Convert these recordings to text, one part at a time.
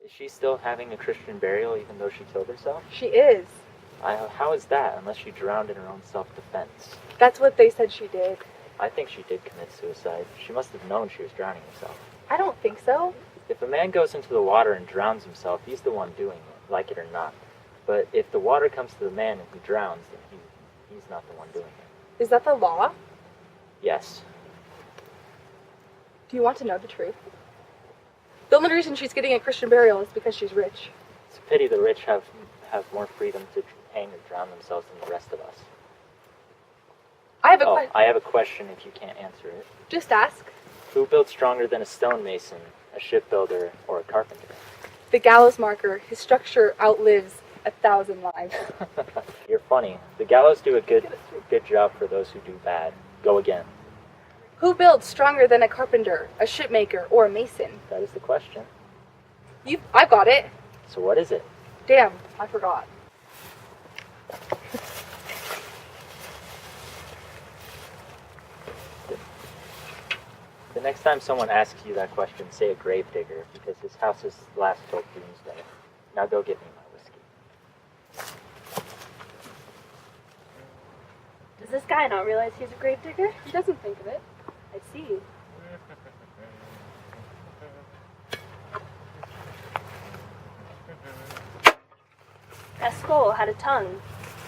Is she still having a Christian burial even though she killed herself? She is. How is that, unless she drowned in her own self-defense? That's what they said she did. I think she did commit suicide. She must have known she was drowning herself. I don't think so. If a man goes into the water and drowns himself, he's the one doing it, like it or not. But if the water comes to the man and he drowns, then he's not the one doing it. Is that the law? Yes. Do you want to know the truth? The only reason she's getting a Christian burial is because she's rich. It's a pity the rich have more freedom to hang or drown themselves than the rest of us. I have a question. I have a question if you can't answer it. Just ask. Who built stronger than a stonemason, a shipbuilder, or a carpenter? The gallows marker. His structure outlives 1,000 lives. You're funny. The gallows do a good job for those who do bad. Go again. Who builds stronger than a carpenter, a shipmaker, or a mason? That is the question. I've got it. So what is it? Damn, I forgot. The next time someone asks you that question, say a gravedigger, because his house is last till doomsday. Now go get me my whiskey. Does this guy not realize he's a gravedigger? He doesn't think of it. I see. That skull had a tongue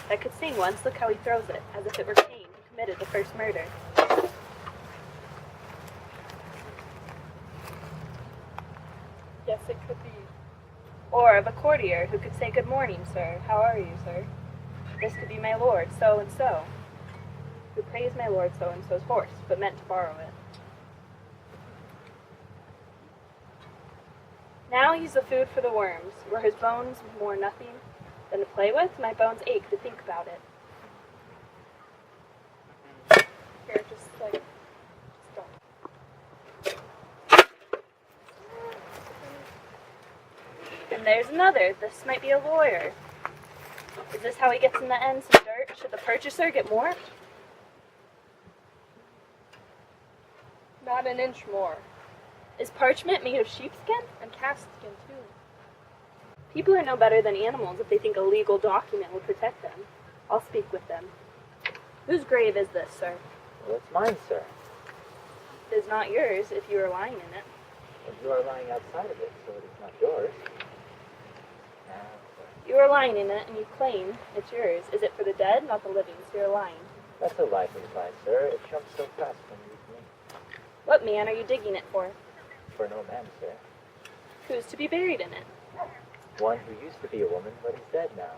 that could sing once. Look how he throws it, as if it were Cain who committed the first murder. Yes, it could be. Or of a courtier who could say, "Good morning, sir. How are you, sir? This could be my lord, so-and-so, who praised my lord so-and-so's horse, but meant to borrow it. Now he's the food for the worms. Were his bones more nothing than to play with? My bones ache to think about it." Here, just don't. And there's another. This might be a lawyer. Is this how he gets in the end some dirt? Should the purchaser get more? Not an inch more. Is parchment made of sheepskin? And calf skin, too. People are no better than animals if they think a legal document will protect them. I'll speak with them. Whose grave is this, sir? Well, it's mine, sir. It is not yours if you are lying in it. But you are lying outside of it, so it is not yours. You are lying in it, and you claim it's yours. Is it for the dead, not the living? So you're lying. That's a likely lie, sir. It jumps so fast when you reach me. What man are you digging it for? For no man, sir. Who's to be buried in it? One who used to be a woman, but is dead now.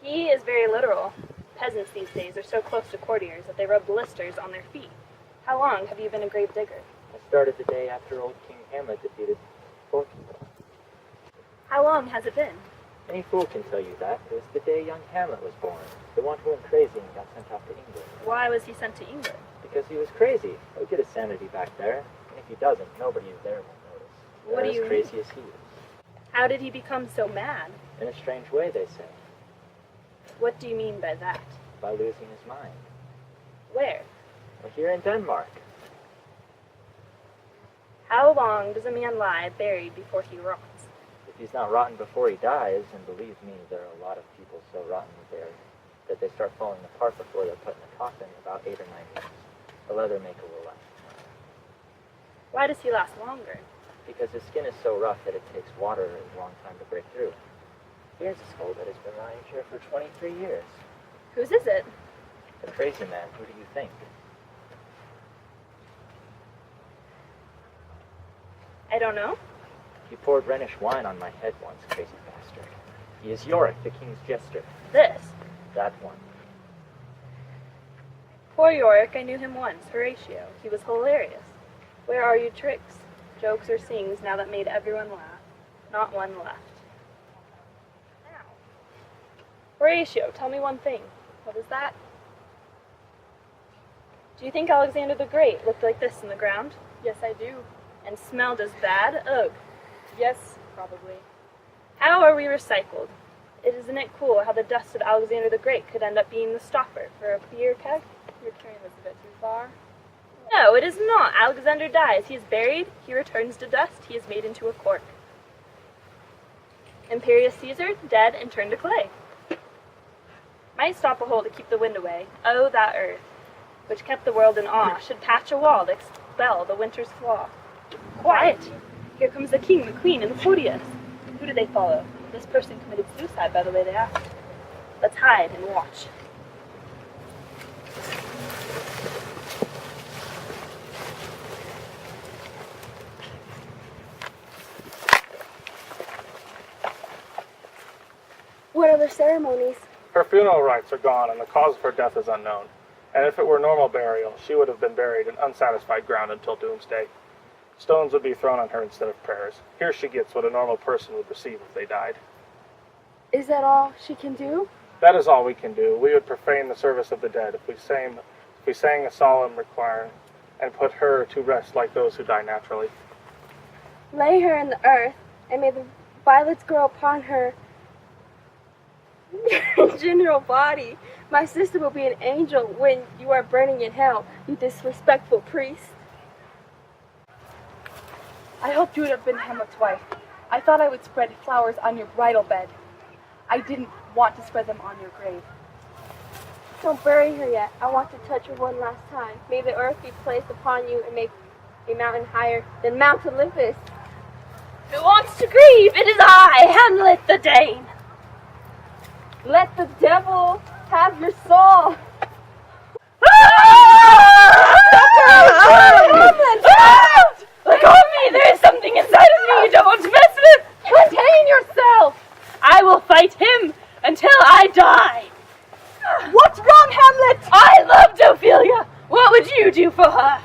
He is very literal. Peasants these days are so close to courtiers that they rub blisters on their feet. How long have you been a grave digger? I started the day after old King Hamlet defeated four people. How long has it been? Any fool can tell you that. It was the day young Hamlet was born. The one who went crazy and got sent off to England. Why was he sent to England? Because he was crazy. He'll get his sanity back there. And if he doesn't, nobody is there will notice. What do They're you as crazy as he is. How did he become so mad? In a strange way, they say. What do you mean by that? By losing his mind. Where? Well, here in Denmark. How long does a man lie buried before he rots? If he's not rotten before he dies, and believe me, there are a lot of people so rotten that they start falling apart before they're put in a coffin, about 8 or 9 years. A leather maker will last. Why does he last longer? Because his skin is so rough that it takes water a long time to break through. Here's a skull that has been lying here for 23 years. Whose is it? A crazy man. Who do you think? I don't know. He poured Rhenish wine on my head once, crazy bastard. He is Yorick, the king's jester. This. That one. Poor Yorick, I knew him once, Horatio. He was hilarious. Where are your tricks, jokes, or sings now that made everyone laugh? Not one left. Horatio, tell me one thing. What is that? Do you think Alexander the Great looked like this in the ground? Yes, I do. And smelled as bad? Ugh. Yes, probably. How are we recycled? Isn't it cool how the dust of Alexander the Great could end up being the stopper for a beer keg? You're carrying this a bit too far. No, it is not. Alexander dies. He is buried. He returns to dust. He is made into a cork. Imperious Caesar, dead and turned to clay. Might stop a hole to keep the wind away. Oh, that earth, which kept the world in awe, should patch a wall to expel the winter's flaw. Quiet! Here comes the king, the queen, and the Photius. Who do they follow? This person committed suicide by the way they act. Let's hide and watch. What other ceremonies? Her funeral rites are gone, and the cause of her death is unknown. And if it were normal burial, she would have been buried in unsatisfied ground until doomsday. Stones would be thrown on her instead of prayers. Here she gets what a normal person would receive if they died. Is that all she can do? That is all we can do. We would profane the service of the dead if we sang a solemn requiem and put her to rest like those who die naturally. Lay her in the earth, and may the violets grow upon her general body. My sister will be an angel when you are burning in hell, you disrespectful priest. I hoped you would have been Hamlet's wife. I thought I would spread flowers on your bridal bed. I didn't want to spread them on your grave. Don't bury her yet. I want to touch her one last time. May the earth be placed upon you and make a mountain higher than Mount Olympus. Who wants to grieve? It is I, Hamlet the Dane. Let the devil have your soul. Let go of me! There is something inside of me you don't want to mess with! Contain yourself! I will fight him until I die! What's wrong, Hamlet? I loved Ophelia! What would you do for her?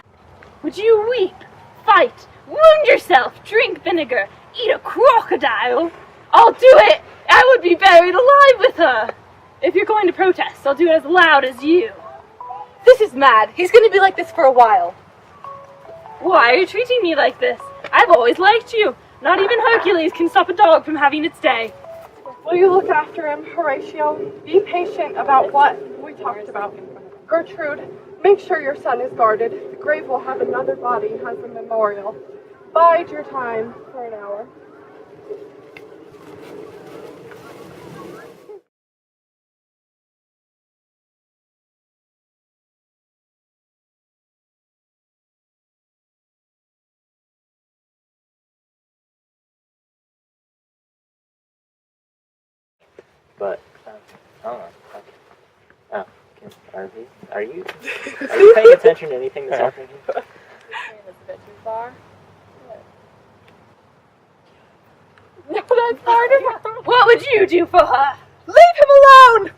Would you weep, fight, wound yourself, drink vinegar, eat a crocodile? I'll do it! I would be buried alive with her! If you're going to protest, I'll do it as loud as you. This is mad. He's going to be like this for a while. Why are you treating me like this? I've always liked you. Not even Hercules can stop a dog from having its day. Will you look after him, Horatio? Be patient about what we talked about. Gertrude, make sure your son is guarded. The grave will have another body as a memorial. Bide your time for an hour. But, I don't know. Oh, are you paying attention to anything that's happening here? That's a bit too far. No, that's hard enough. What would you do for her? Leave him alone!